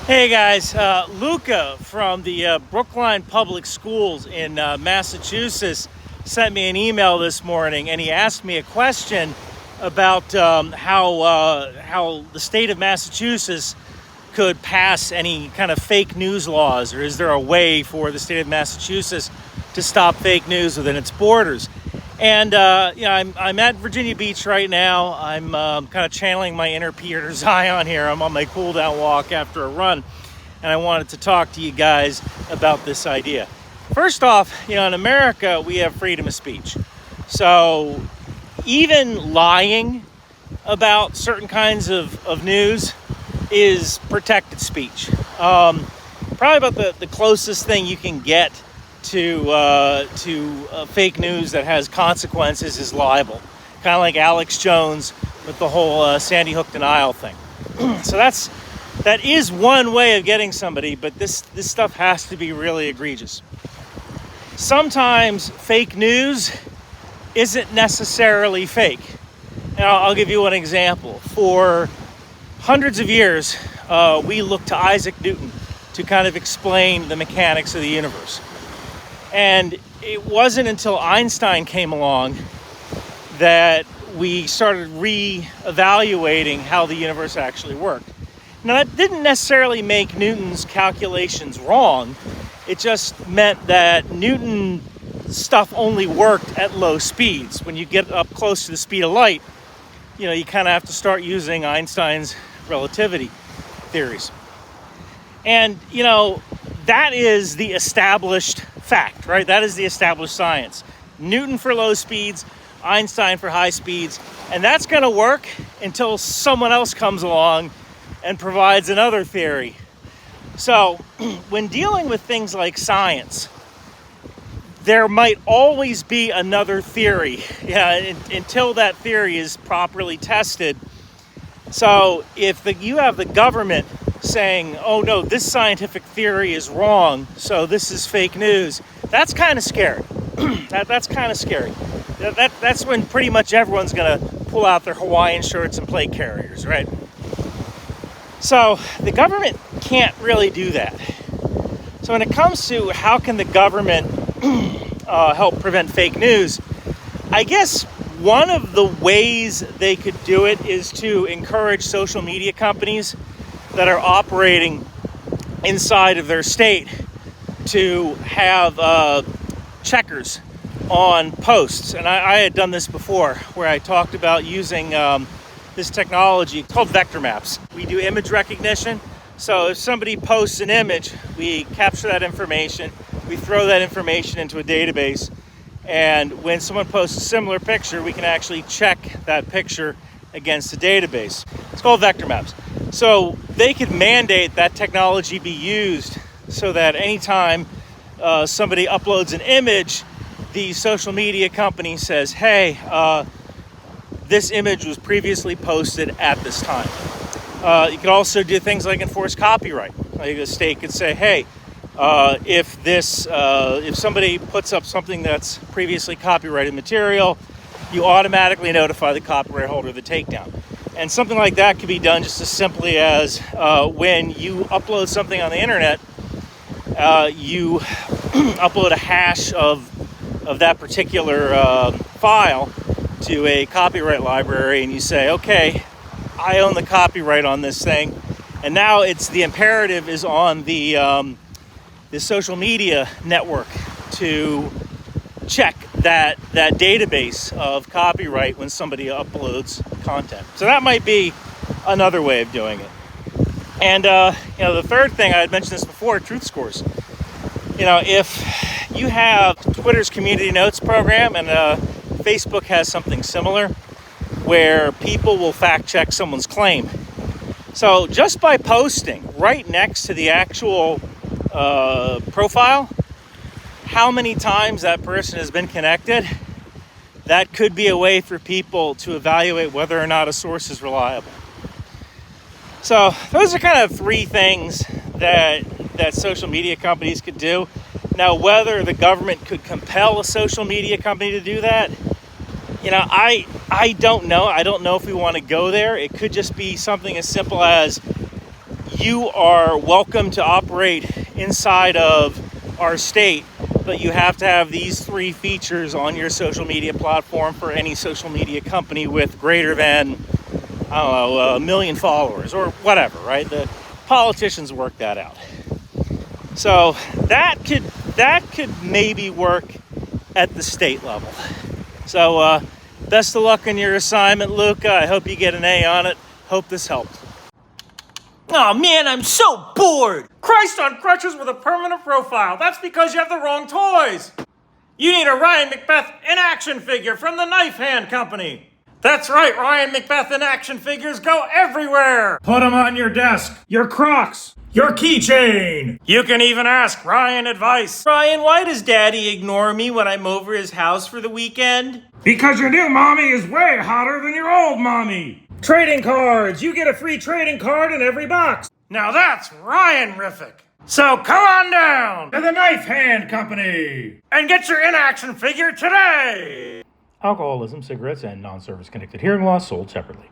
Hey guys, Luca from the Brookline Public Schools in Massachusetts sent me an email this morning, and he asked me a question about how the state of Massachusetts could pass any kind of fake news laws, or is there a way for the state of Massachusetts to stop fake news within its borders? And I'm at Virginia Beach right now. I'm kind of channeling my inner Peter Zion here. I'm on my cool down walk after a run, and I wanted to talk to you guys about this idea. First off, in America, we have freedom of speech. So even lying about certain kinds of news is protected speech. Probably about the closest thing you can get to fake news that has consequences is libel, kind of like Alex Jones with the whole Sandy Hook denial thing. So that is one way of getting somebody, but this stuff has to be really egregious. Sometimes fake news isn't necessarily fake. And I'll give you an example. For hundreds of years, we looked to Isaac Newton to kind of explain the mechanics of the universe. And it wasn't until Einstein came along that we started re-evaluating how the universe actually worked. Now, that didn't necessarily make Newton's calculations wrong. It just meant that Newton's stuff only worked at low speeds. When you get up close to the speed of light, you kind of have to start using Einstein's relativity theories. And, that is the established fact, right? That is the established science. Newton for low speeds, Einstein for high speeds, and that's going to work until someone else comes along and provides another theory. So when dealing with things like science, there might always be another theory, until that theory is properly tested. So if you have the government saying, oh no, this scientific theory is wrong, so this is fake news, that's kind of scary. That's kind of scary. That's when pretty much everyone's going to pull out their Hawaiian shirts and plate carriers, right? So the government can't really do that. So when it comes to how can the government help prevent fake news, I guess one of the ways they could do it is to encourage social media companies that are operating inside of their state to have checkers on posts. And I had done this before, where I talked about using this technology called vector maps. We do image recognition. So if somebody posts an image, we capture that information, we throw that information into a database, and when someone posts a similar picture, we can actually check that picture against the database. It's called vector maps. So they could mandate that technology be used so that anytime somebody uploads an image, the social media company says, hey, this image was previously posted at this time. You could also do things like enforce copyright. Like the state could say, hey, if somebody puts up something that's previously copyrighted material, you automatically notify the copyright holder of the takedown. And something like that could be done just as simply as when you upload something on the internet, you upload a hash of that particular file to a copyright library, and you say, okay, I own the copyright on this thing. And now the imperative is on the social media network to check that database of copyright when somebody uploads content. So that might be another way of doing it. And the third thing, I had mentioned this before, truth scores. If you have Twitter's community notes program, and Facebook has something similar, where people will fact check someone's claim. So just by posting right next to the actual profile how many times that person has been connected, that could be a way for people to evaluate whether or not a source is reliable. So those are kind of three things that social media companies could do. Now, whether the government could compel a social media company to do that, I don't know. I don't know if we want to go there. It could just be something as simple as you are welcome to operate inside of our state, but you have to have these 3 features on your social media platform for any social media company with greater than, I don't know, 1 million followers or whatever, right? The politicians work that out. So that could maybe work at the state level. So best of luck on your assignment, Luca. I hope you get an A on it. Hope this helped. Oh man, I'm so bored! Christ on crutches with a permanent profile. That's because you have the wrong toys. You need a Ryan McBeth in action figure from the Knife Hand Company. That's right, Ryan McBeth in action figures go everywhere. Put them on your desk, your Crocs, your keychain. You can even ask Ryan advice. Ryan, why does Daddy ignore me when I'm over his house for the weekend? Because your new mommy is way hotter than your old mommy. Trading cards. You get a free trading card in every box. Now that's Ryan-rific. So come on down to the Knife Hand Company and get your in-action figure today. Alcoholism, cigarettes, and non-service connected hearing loss sold separately.